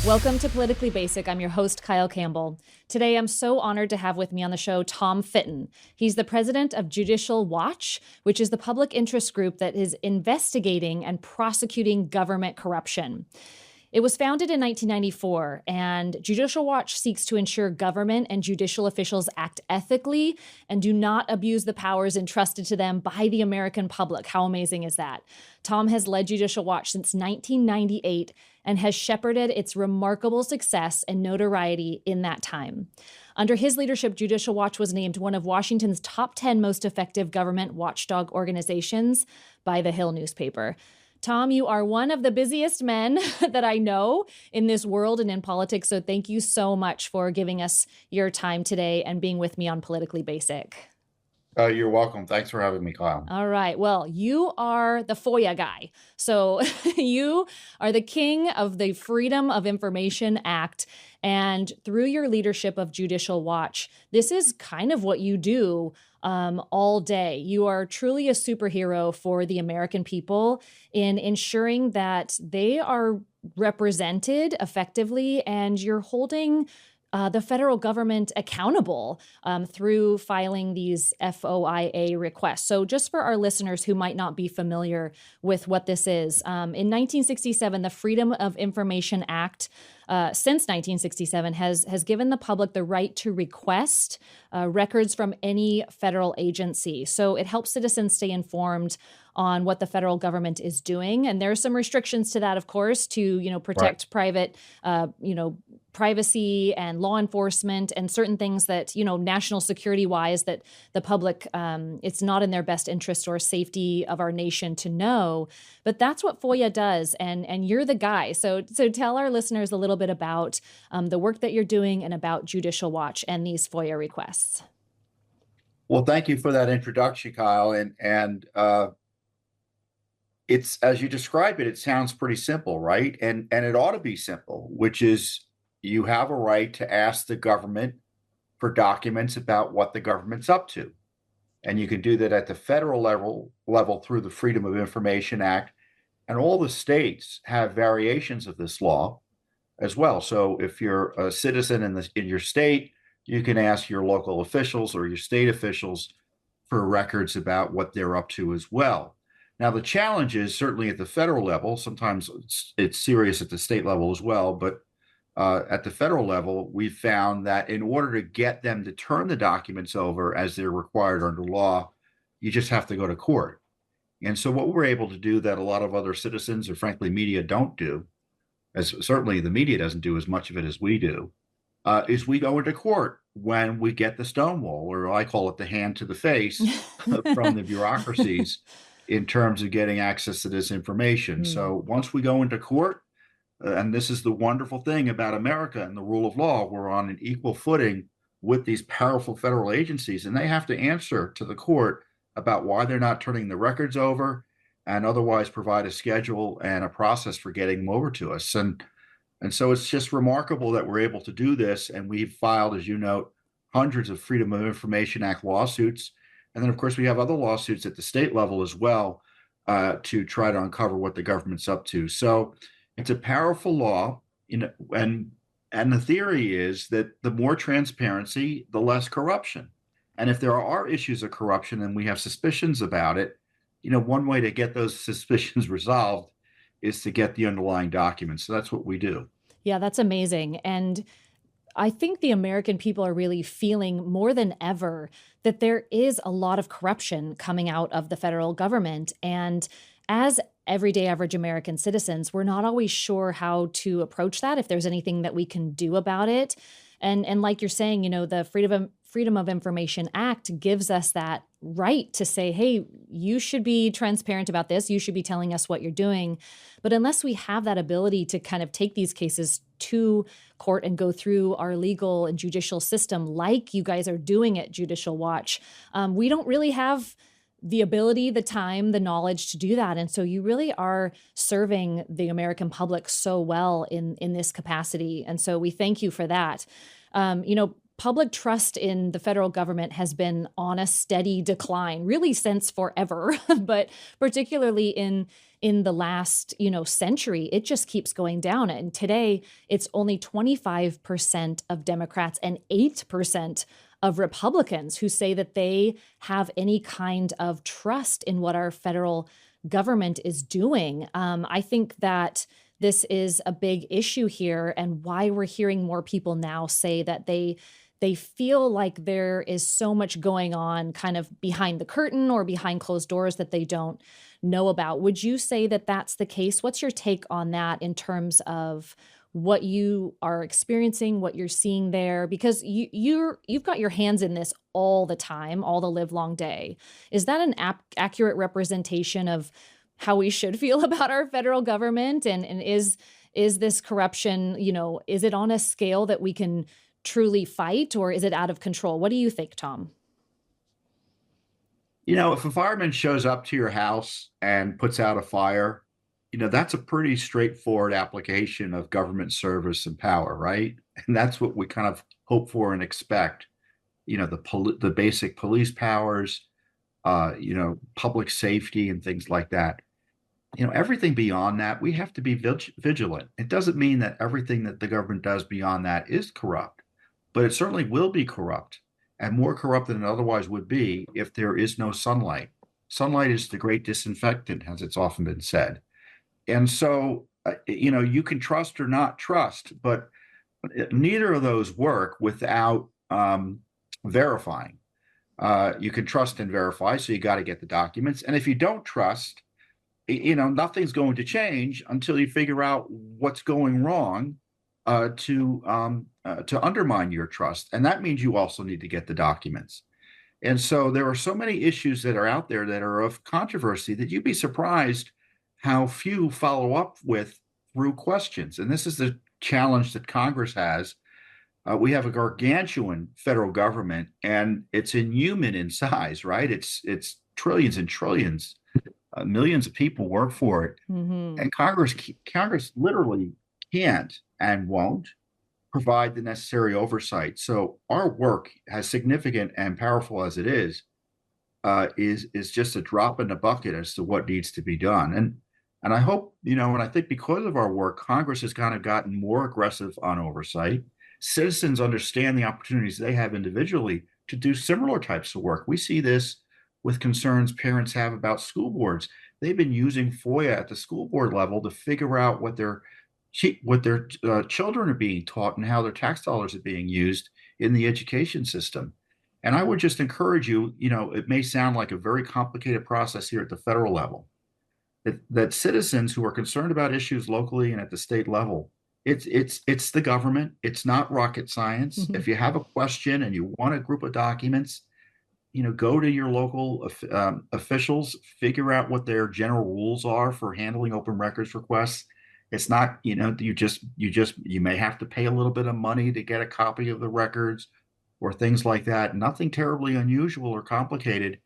Welcome to Politically Basic. I'm your host, Kyle Campbell. Today, I'm so honored to have with me on the show Tom Fitton. He's the president of Judicial Watch, which is the public interest group that is investigating and prosecuting government corruption. It was founded in 1994, and Judicial Watch seeks to ensure government and judicial officials act ethically and do not abuse the powers entrusted to them by the American public. How amazing is that? Tom has led Judicial Watch since 1998 and has shepherded its remarkable success and notoriety in that time. Under his leadership, Judicial Watch was named one of Washington's top 10 most effective government watchdog organizations by the Hill newspaper. Tom, you are one of the busiest men that I know in this world and in politics, so thank you so much for giving us your time today and being with me on Politically Basic. You're welcome. Thanks for having me, Kyle. All right. Well, you are the FOIA guy. So you are the king of the Freedom of Information Act. And through your leadership of Judicial Watch, this is kind of what you do all day. You are truly a superhero for the American people in ensuring that they are represented effectively, and you're holding the federal government accountable through filing these FOIA requests. So just for our listeners who might not be familiar with what this is, in 1967, the Freedom of Information Act, since 1967, has given the public the right to request records from any federal agency. So it helps citizens stay informed on what the federal government is doing. And there are some restrictions to that, of course, to, protect private, privacy and law enforcement and certain things that, national security wise, that the public, it's not in their best interest or safety of our nation to know. But that's what FOIA does. And you're the guy. So tell our listeners a little bit about the work that you're doing and about Judicial Watch and these FOIA requests. Well, thank you for that introduction, Kyle. And it's, as you describe it, it sounds pretty simple, right? And it ought to be simple, which is you have a right to ask the government for documents about what the government's up to. And you can do that at the federal level through the Freedom of Information Act. And all the states have variations of this law as well. So if you're a citizen in your state, you can ask your local officials or your state officials for records about what they're up to as well. Now, the challenge is certainly at the federal level. Sometimes it's serious at the state level as well. But at the federal level, we've found that in order to get them to turn the documents over as they're required under law, you just have to go to court. And so what we're able to do that a lot of other citizens or frankly media don't do, as certainly the media doesn't do as much of it as we do, is we go into court when we get the stonewall, or I call it the hand to the face from the bureaucracies in terms of getting access to this information. So once we go into court, and this is the wonderful thing about America and the rule of law, we're on an equal footing with these powerful federal agencies, and they have to answer to the court about why they're not turning the records over and otherwise provide a schedule and a process for getting them over to us. And so it's just remarkable that we're able to do this. And we've filed, as you note, hundreds of Freedom of Information Act lawsuits. And then, of course, we have other lawsuits at the state level as well to try to uncover what the government's up to. So it's a powerful law, and the theory is that the more transparency, the less corruption. And if there are issues of corruption and we have suspicions about it, one way to get those suspicions resolved is to get the underlying documents. So that's what we do. Yeah, that's amazing. And I think the American people are really feeling more than ever that there is a lot of corruption coming out of the federal government. And as everyday average American citizens, we're not always sure how to approach that, if there's anything that we can do about it. And like you're saying, the Freedom of Information Act gives us that right to say, hey, you should be transparent about this. You should be telling us what you're doing. But unless we have that ability to kind of take these cases to court and go through our legal and judicial system like you guys are doing at Judicial Watch, we don't really have the ability, the time, the knowledge to do that. And so you really are serving the American public so well in this capacity. And so we thank you for that. public trust in the federal government has been on a steady decline, really since forever, but particularly in the last, century, it just keeps going down. And today, it's only 25% of Democrats and 8% of Republicans who say that they have any kind of trust in what our federal government is doing. I think that this is a big issue here, and why we're hearing more people now say that they feel like there is so much going on kind of behind the curtain or behind closed doors that they don't know about. Would you say that that's the case? What's your take on that in terms of what you are experiencing, what you're seeing there? Because you've got your hands in this all the time, all the live long day. Is that an accurate representation of how we should feel about our federal government? And is this corruption, is it on a scale that we can truly fight, or is it out of control? What do you think, Tom? If a fireman shows up to your house and puts out a fire, that's a pretty straightforward application of government service and power, right? And that's what we kind of hope for and expect. The basic police powers, public safety and things like that. Everything beyond that, we have to be vigilant. It doesn't mean that everything that the government does beyond that is corrupt, but it certainly will be corrupt, and more corrupt than it otherwise would be if there is no sunlight. Sunlight is the great disinfectant, as it's often been said. And so, you can trust or not trust, but neither of those work without verifying. You can trust and verify, so you got to get the documents. And if you don't trust, nothing's going to change until you figure out what's going wrong to undermine your trust. And that means you also need to get the documents. And so there are so many issues that are out there that are of controversy that you'd be surprised how few follow up with through questions. And this is the challenge that Congress has. We have a gargantuan federal government, and it's inhuman in size, right? It's trillions and trillions. Millions of people work for it, and Congress literally can't and won't provide the necessary oversight. So our work, as significant and powerful as it is just a drop in the bucket as to what needs to be done. And I hope, and I think because of our work, Congress has kind of gotten more aggressive on oversight. Citizens understand the opportunities they have individually to do similar types of work. We see this with concerns parents have about school boards. They've been using FOIA at the school board level to figure out what their children are being taught and how their tax dollars are being used in the education system. And I would just encourage you, it may sound like a very complicated process here at the federal level, that citizens who are concerned about issues locally and at the state level, it's the government. It's not rocket science. Mm-hmm. If you have a question and you want a group of documents, go to your local officials, figure out what their general rules are for handling open records requests. It's not, you may have to pay a little bit of money to get a copy of the records or things like that. Nothing terribly unusual or complicated.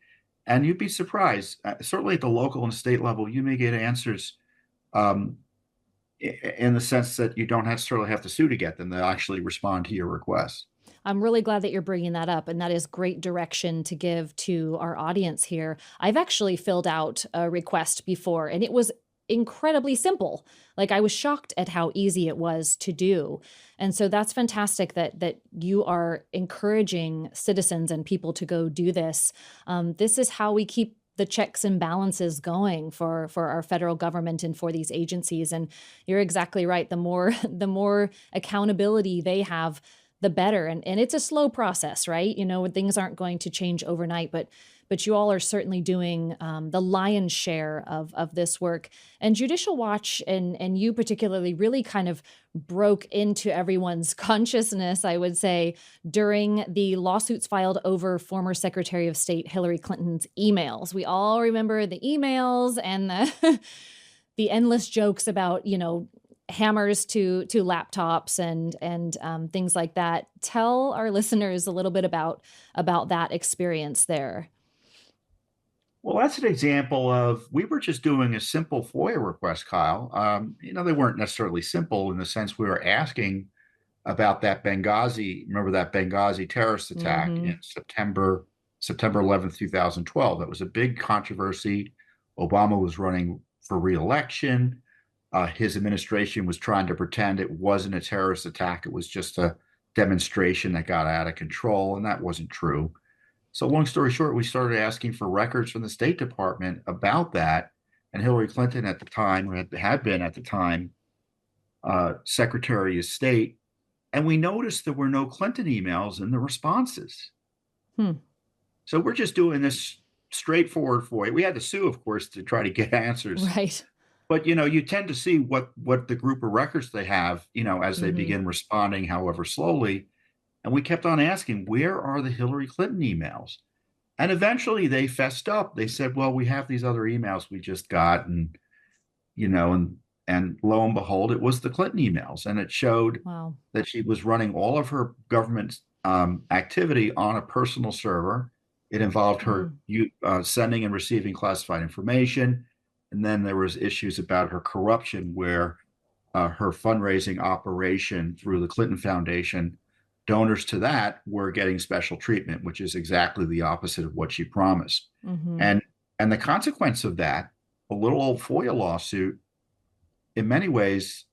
And you'd be surprised, certainly at the local and state level, you may get answers in the sense that you don't necessarily have to sue to get them. They'll actually respond to your request. I'm really glad that you're bringing that up, and that is great direction to give to our audience here. I've actually filled out a request before, and it was incredibly simple. Like, I was shocked at how easy it was to do. And so that's fantastic that you are encouraging citizens and people to go do this. This is how we keep the checks and balances going for our federal government and for these agencies. And you're exactly right. The more accountability they have, the better. And it's a slow process, right? Things aren't going to change overnight, but you all are certainly doing the lion's share of this work. And Judicial Watch and you particularly really kind of broke into everyone's consciousness, I would say, during the lawsuits filed over former Secretary of State Hillary Clinton's emails. We all remember the emails and the endless jokes about, hammers to laptops and things like that. Tell our listeners a little bit about that experience there. Well, that's an example of, we were just doing a simple FOIA request, Kyle. They weren't necessarily simple in the sense we were asking about that Benghazi. Remember that Benghazi terrorist attack Mm-hmm. in September 11th, 2012. That was a big controversy. Obama was running for re-election. His administration was trying to pretend it wasn't a terrorist attack. It was just a demonstration that got out of control, and that wasn't true. So, long story short, we started asking for records from the State Department about that. And Hillary Clinton at the time, or had been at the time, Secretary of State, and we noticed there were no Clinton emails in the responses. Hmm. So we're just doing this straightforward for you. We had to sue, of course, to try to get answers. Right. But you tend to see what the group of records they have, as they Mm-hmm. begin responding, however slowly. And we kept on asking, where are the Hillary Clinton emails? And eventually they fessed up. They said, well, we have these other emails we just got, and you know, and lo and behold, it was the Clinton emails, and it showed Wow. that she was running all of her government activity on a personal server. It involved her Mm. sending and receiving classified information, and then there was issues about her corruption, where her fundraising operation through the Clinton Foundation, donors to that were getting special treatment, which is exactly the opposite of what she promised. Mm-hmm. And the consequence of that, a little old FOIA lawsuit, in many ways,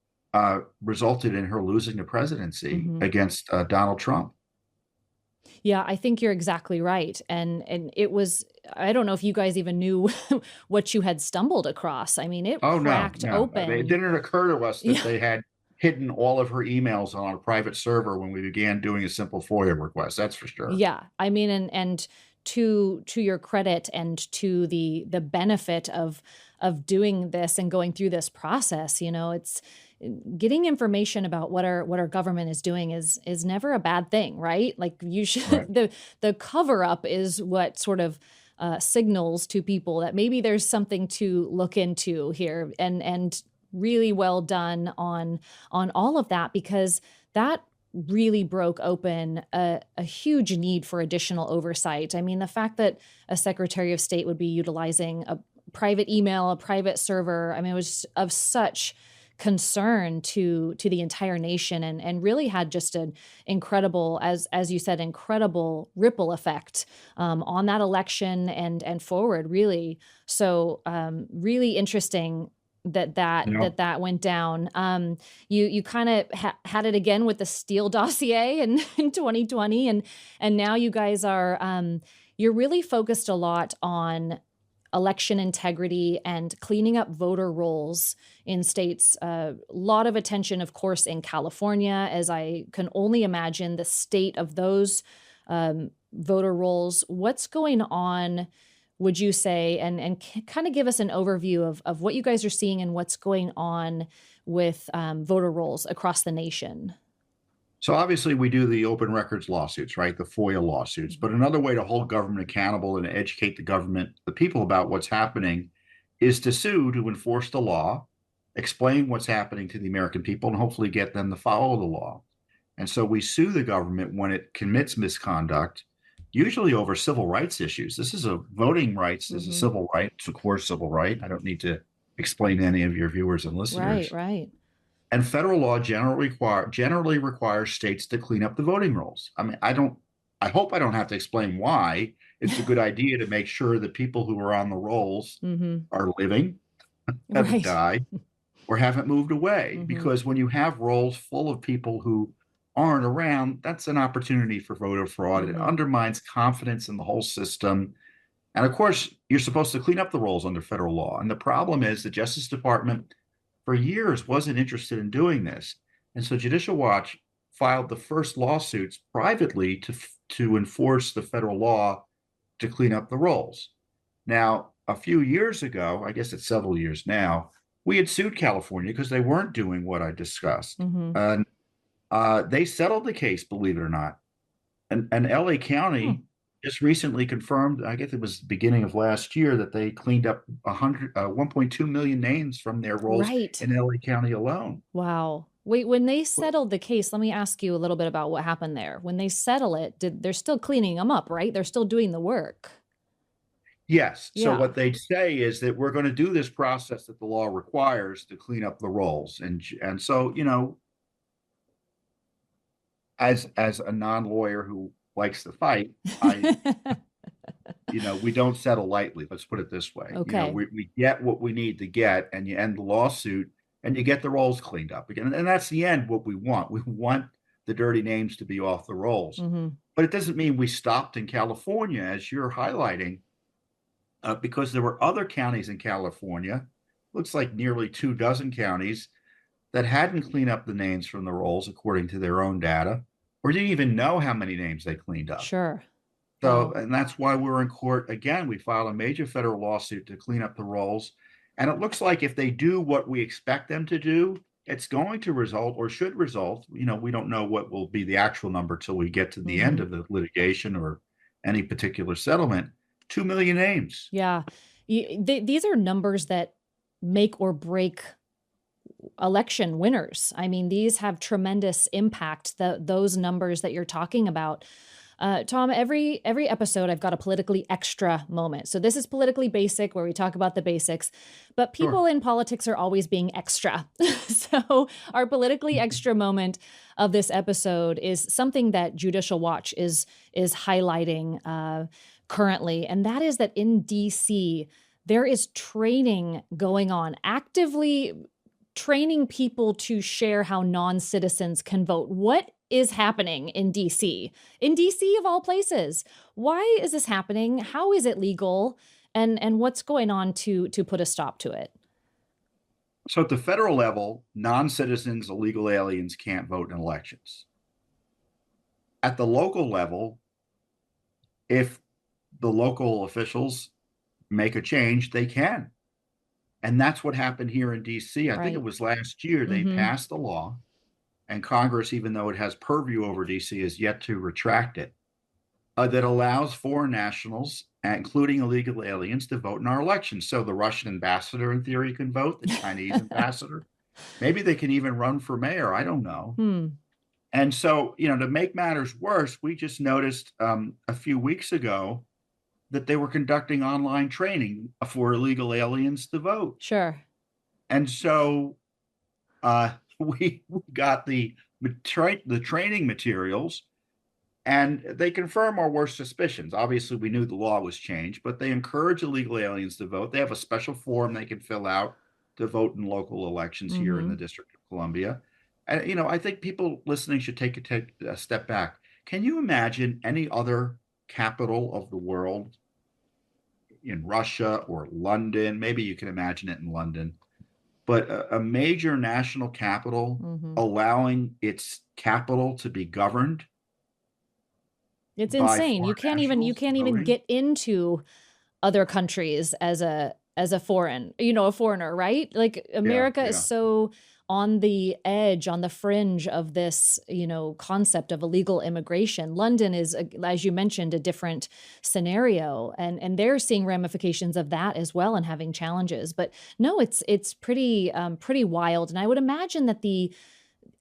resulted in her losing the presidency Mm-hmm. against Donald Trump. Yeah, I think you're exactly right. And it was, I don't know if you guys even knew what you had stumbled across. I mean, it Oh, no, cracked no. I mean, it open. didn't occur to us that Yeah. they had hidden all of her emails on a private server when we began doing a simple FOIA request. That's for sure. Yeah. I mean, and to your credit and to the benefit of doing this and going through this process, it's getting information about what our government is doing is never a bad thing, right? Like you should Right. the cover up is what sort of signals to people that maybe there's something to look into here, and really well done on all of that, because that really broke open a huge need for additional oversight. I mean, the fact that a Secretary of State would be utilizing a private email, a private server, I mean, it was of such concern to the entire nation, and really had just an incredible, as you said, incredible ripple effect on that election and forward, really. So really interesting You know, that went down. You kind of had it again with the Steele dossier in 2020, and now you guys are you're really focused a lot on election integrity and cleaning up voter rolls in states. A lot of attention, of course, in California, as I can only imagine the state of those voter rolls. What's going on, would you say, and kind of give us an overview of what you guys are seeing and what's going on with voter rolls across the nation? so obviously we do the open records lawsuits, right? The FOIA lawsuits. But another way to hold government accountable and educate the people about what's happening, is to sue to enforce the law, explain what's happening to the American people, and hopefully get them to follow the law. And so we sue the government when it commits misconduct, usually over civil rights issues. This is a voting rights is a Mm-hmm. civil right. It's a core civil right. I don't need to explain to any of your viewers and Right, listeners. right. And federal law generally requires states to clean up the voting rolls. I mean, I hope I don't have to explain why it's a good idea to make sure that people who are on the rolls Mm-hmm. are living, haven't Right. died, or haven't moved away. Mm-hmm. Because when you have rolls full of people who aren't around, that's an opportunity for voter fraud. It Mm-hmm. undermines confidence in the whole system. And of course, you're supposed to clean up the rolls under federal law. And the problem is the Justice Department for years wasn't interested in doing this. And so Judicial Watch filed the first lawsuits privately to enforce the federal law to clean up the rolls. Now, a few years ago, I guess it's several years now, we had sued California because they weren't doing what I discussed. Mm-hmm. And they settled the case, believe it or not. And LA Hmm. County just recently confirmed, I guess it was the beginning of last year, that they cleaned up 1.2 million names from their rolls Right. in LA County alone. Wow. Wait, when they settled the case, let me ask you a little bit about what happened there. When they settle it, they're still cleaning them up, right? They're still doing the work. Yes. So Yeah. what they say is that we're going to do this process that the law requires to clean up the rolls. And so, as a non-lawyer who likes to fight, I we don't settle lightly. Let's put it this way. Okay. We get what we need to get, and you end the lawsuit, and you get the rolls cleaned up again. And that's the end. What we want. We want the dirty names to be off the rolls. Mm-hmm. But it doesn't mean we stopped in California, as you're highlighting, because there were other counties in California. Looks like nearly 24 counties that hadn't cleaned up the names from the rolls according to their own data, or didn't even know how many names they cleaned up. Sure. So, Wow. and that's why we're in court again. We filed a major federal lawsuit to clean up the rolls. And it looks like if they do what we expect them to do, it's going to result, or should result. We don't know what will be the actual number till we get to the end Mm-hmm. of the litigation or any particular settlement. 2 million names. Yeah. These are numbers that make or break election winners. I mean, these have tremendous impact, those numbers that you're talking about. Tom, every episode, I've got a politically extra moment. So this is politically basic, where we talk about the basics, but people Sure. in politics are always being extra. So our politically extra moment of this episode is something that Judicial Watch is highlighting currently, and that is that in DC there is training going on, actively training people to share how non-citizens can vote. What is happening in DC? In DC of all places. Why is this happening? How is it legal? And what's going on to put a stop to it? So at the federal level, non-citizens, illegal aliens can't vote in elections. At the local level, if the local officials make a change, they can. And that's what happened here in DC. I think it Right. was last year they Mm-hmm. passed a law, and Congress, even though it has purview over DC, is yet to retract it, that allows foreign nationals, including illegal aliens, to vote in our elections. So the Russian ambassador, in theory, can vote, the Chinese ambassador. Maybe they can even run for mayor. I don't know. Hmm. And so, to make matters worse, we just noticed a few weeks ago that they were conducting online training for illegal aliens to vote. Sure. And so we got the training materials, and they confirm our worst suspicions. Obviously, we knew the law was changed, but they encourage illegal aliens to vote. They have a special form they can fill out to vote in local elections here in Mm-hmm. the District of Columbia. And, I think people listening should take a step back. Can you imagine any other capital of the world, in Russia or London? Maybe you can imagine it in London, but a major national capital Mm-hmm. allowing its capital to be governed It's by insane. You foreign can't nationals even voting? get into other countries as a a foreigner, right? Like Yeah, America is yeah. so on the edge, on the fringe of this, concept of illegal immigration. London is, as you mentioned, a different scenario, and they're seeing ramifications of that as well and having challenges. But no, it's pretty wild, and I would imagine that the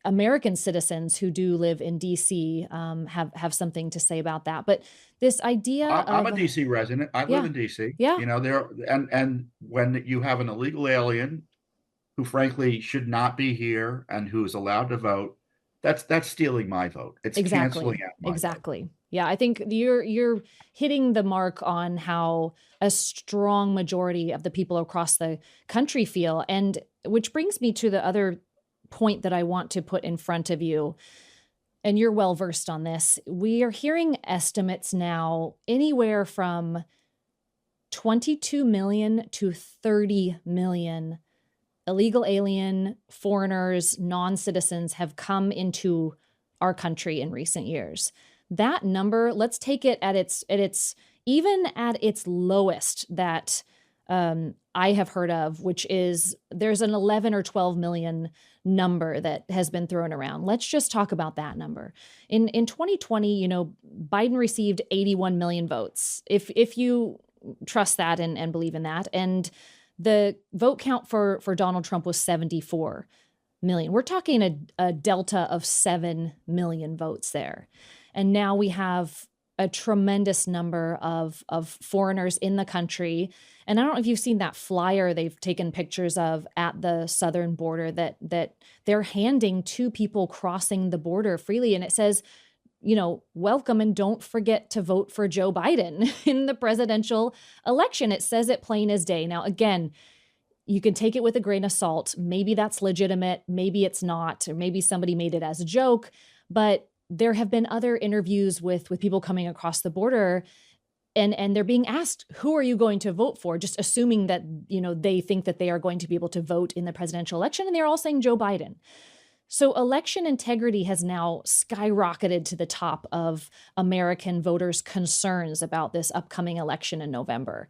American citizens who do live in DC have something to say about that. But this idea I'm a of DC resident. I live yeah, in DC. yeah, There, and when you have an illegal alien who frankly should not be here and who is allowed to vote, that's stealing my vote. It's canceling exactly, out my vote. exactly. Yeah, I think you're hitting the mark on how a strong majority of the people across the country feel, and which brings me to the other point that I want to put in front of you. And you're well versed on this. We are hearing estimates now anywhere from 22 million to 30 million illegal alien, foreigners, non-citizens have come into our country in recent years. That number, let's take it at its even at its lowest that I have heard of, which is there's an 11 or 12 million number that has been thrown around. Let's just talk about that number. In 2020, Biden received 81 million votes. If you trust that and believe in that, and the vote count for Donald Trump was 74 million. We're talking a delta of 7 million votes there. And now we have a tremendous number of foreigners in the country. And I don't know if you've seen that flyer they've taken pictures of at the southern border that they're handing to people crossing the border freely. And it says, welcome and don't forget to vote for Joe Biden in the presidential election. It says it plain as day. Now, again, you can take it with a grain of salt. Maybe that's legitimate. Maybe it's not, or maybe somebody made it as a joke. But there have been other interviews with people coming across the border, and they're being asked, who are you going to vote for? Just assuming that, they think that they are going to be able to vote in the presidential election. And they're all saying Joe Biden. So election integrity has now skyrocketed to the top of American voters' concerns about this upcoming election in November.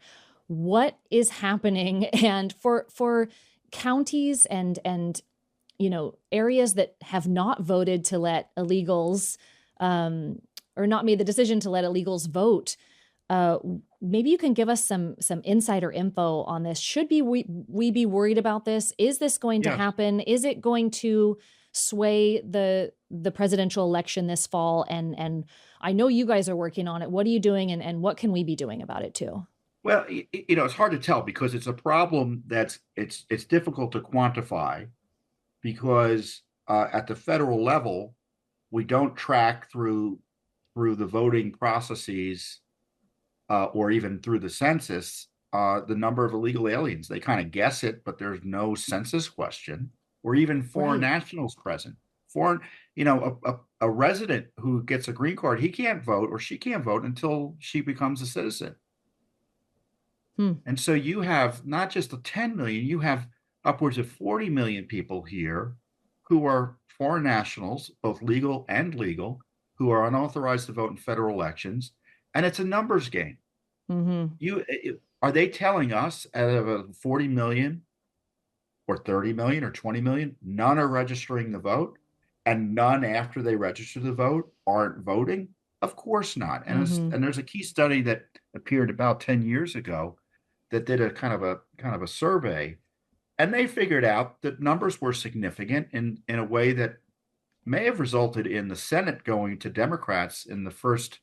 What is happening? And for counties and areas that have not voted to let illegals or not made the decision to let illegals vote, maybe you can give us some insider info on this. Should we be worried about this? Is this going to happen? Is it going to sway the presidential election this fall? And I know you guys are working on it. What are you doing, and what can we be doing about it too? Well, it's hard to tell because it's a problem it's difficult to quantify because at the federal level, we don't track through the voting processes or even through the census the number of illegal aliens. They kind of guess it, but there's no census question or even foreign nationals present. Foreign, a resident who gets a green card, he can't vote or she can't vote until she becomes a citizen. And so you have not just the 10 million, you have upwards of 40 million people here who are foreign nationals, both legal and legal, who are unauthorized to vote in federal elections. And it's a numbers game. Are they telling us out of 40 million or 30 million or 20 million, none are registering the vote and none after they register the vote aren't voting? Of course not. And there's a key study that appeared about 10 years ago that did a kind of a survey, and they figured out that numbers were significant in a way that may have resulted in the Senate going to Democrats in the first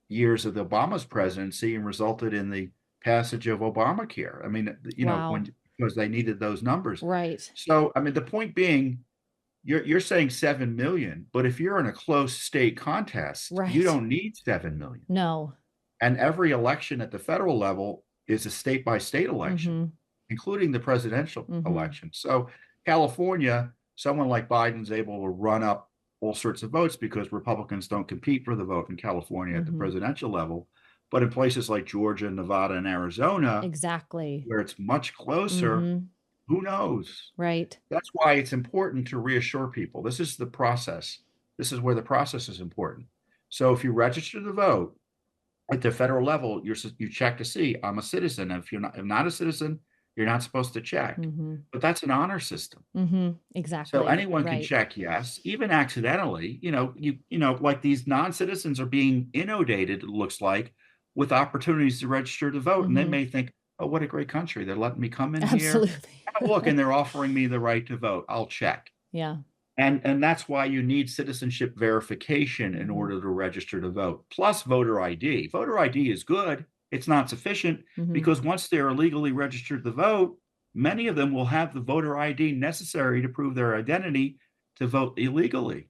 years of Obama's presidency and resulted in the passage of Obamacare. I mean, because they needed those numbers. Right. So, I mean, the point being, you're saying 7 million, but if you're in a close state contest, you don't need 7 million. No. And every election at the federal level is a state by state election, including the presidential election. So California, someone like Biden's able to run up all sorts of votes because Republicans don't compete for the vote in California at the presidential level. But in places like Georgia, Nevada, and Arizona, where it's much closer, who knows? Right. That's why it's important to reassure people. This is the process. This is where the process is important. So if you register to vote at the federal level, you check to see, I'm a citizen. And if you're not a citizen, you're not supposed to check. But that's an honor system. Exactly. So anyone can check yes, even accidentally. Like these non-citizens are being inundated, it looks like, with opportunities to register to vote. And they may think, oh, what a great country. They're letting me come in here. Oh, look, and they're offering me the right to vote. I'll check. Yeah. And that's why you need citizenship verification in order to register to vote, plus voter ID. Voter ID is good. It's not sufficient because once they're illegally registered to vote, many of them will have the voter ID necessary to prove their identity to vote illegally.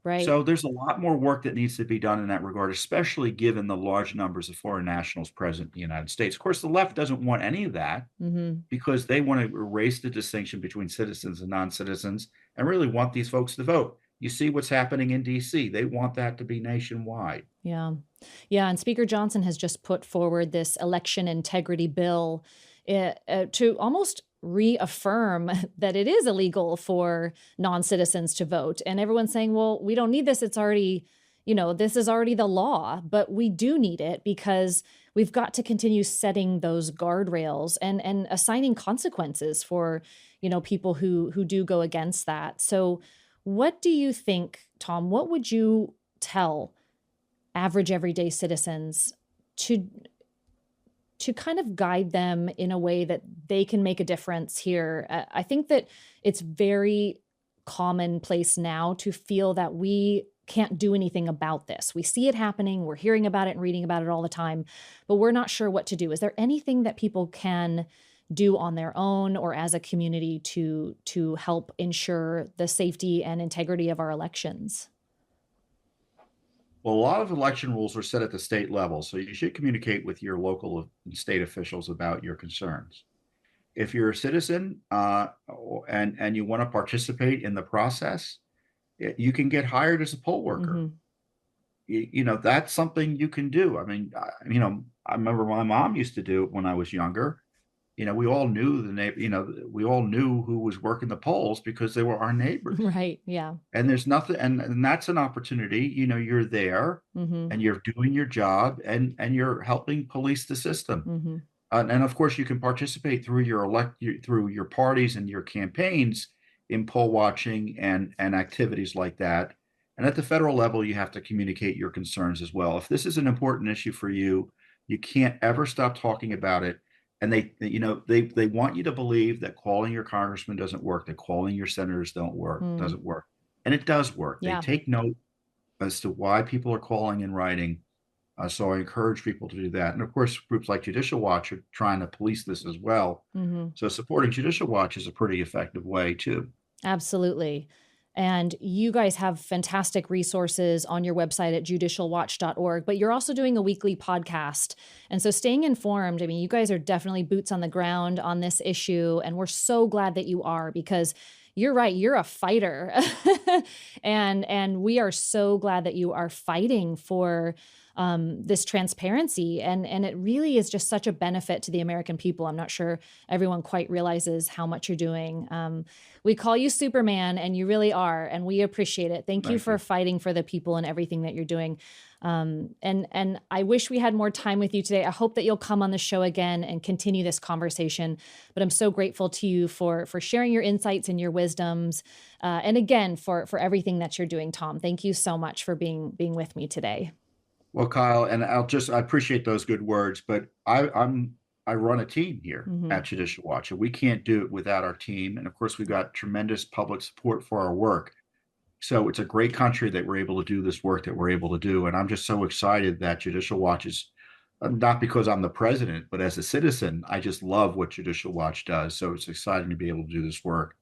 Right. So there's a lot more work that needs to be done in that regard, especially given the large numbers of foreign nationals present in the United States. Of course, the left doesn't want any of that because they want to erase the distinction between citizens and non-citizens and really want these folks to vote. You see what's happening in D.C. They want that to be nationwide. Yeah. And Speaker Johnson has just put forward this election integrity bill to almost reaffirm that it is illegal for non-citizens to vote. And everyone's saying, well, we don't need this. It's already, this is already the law, but we do need it because we've got to continue setting those guardrails and assigning consequences for, people who do go against that. So what do you think, Tom, what would you tell average everyday citizens to kind of guide them in a way that they can make a difference here? I think that it's very commonplace now to feel that we can't do anything about this. We see it happening, we're hearing about it and reading about it all the time, but we're not sure what to do. Is there anything that people can do on their own or as a community to help ensure the safety and integrity of our elections? Well, a lot of election rules are set at the state level, so you should communicate with your local and state officials about your concerns. If you're a citizen and you want to participate in the process, you can get hired as a poll worker. Mm-hmm. That's something you can do. I mean, I remember my mom used to do it when I was younger. We all knew we all knew who was working the polls because they were our neighbors. Right. Yeah. And there's nothing, and that's an opportunity. You're there Mm-hmm. and you're doing your job and you're helping police the system. Mm-hmm. And of course, you can participate through through your parties and your campaigns in poll watching and activities like that. And at the federal level, you have to communicate your concerns as well. If this is an important issue for you, you can't ever stop talking about it. And they want you to believe that calling your congressman doesn't work, that calling your senators doesn't work. And it does work. Yeah. They take note as to why people are calling and writing. So I encourage people to do that. And of course, groups like Judicial Watch are trying to police this as well. Mm-hmm. So supporting Judicial Watch is a pretty effective way too. Absolutely. And you guys have fantastic resources on your website at judicialwatch.org, but you're also doing a weekly podcast. And so staying informed, I mean, you guys are definitely boots on the ground on this issue. And we're so glad that you are, because you're right, you're a fighter. and we are so glad that you are fighting for this transparency. And it really is just such a benefit to the American people. I'm not sure everyone quite realizes how much you're doing. We call you Superman, and you really are, and we appreciate it. Thank you for fighting for the people and everything that you're doing. And I wish we had more time with you today. I hope that you'll come on the show again and continue this conversation. But I'm so grateful to you for sharing your insights and your wisdoms. And again, for everything that you're doing, Tom. Thank you so much for being with me today. Well, Kyle, and I appreciate those good words, but I run a team here at Judicial Watch, and we can't do it without our team. And of course, we've got tremendous public support for our work. So it's a great country that we're able to do this work that we're able to do. And I'm just so excited that Judicial Watch is, not because I'm the president, but as a citizen, I just love what Judicial Watch does. So it's exciting to be able to do this work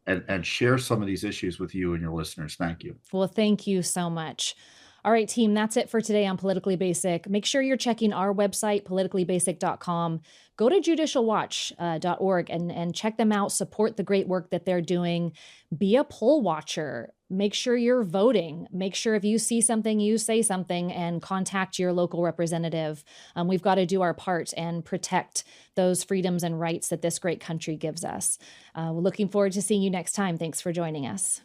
and share some of these issues with you and your listeners. Thank you. Well, thank you so much. All right, team, that's it for today on Politically Basic. Make sure you're checking our website, politicallybasic.com. Go to judicialwatch.org and check them out. Support the great work that they're doing. Be a poll watcher. Make sure you're voting. Make sure if you see something, you say something, and contact your local representative. We've got to do our part and protect those freedoms and rights that this great country gives us. We're looking forward to seeing you next time. Thanks for joining us.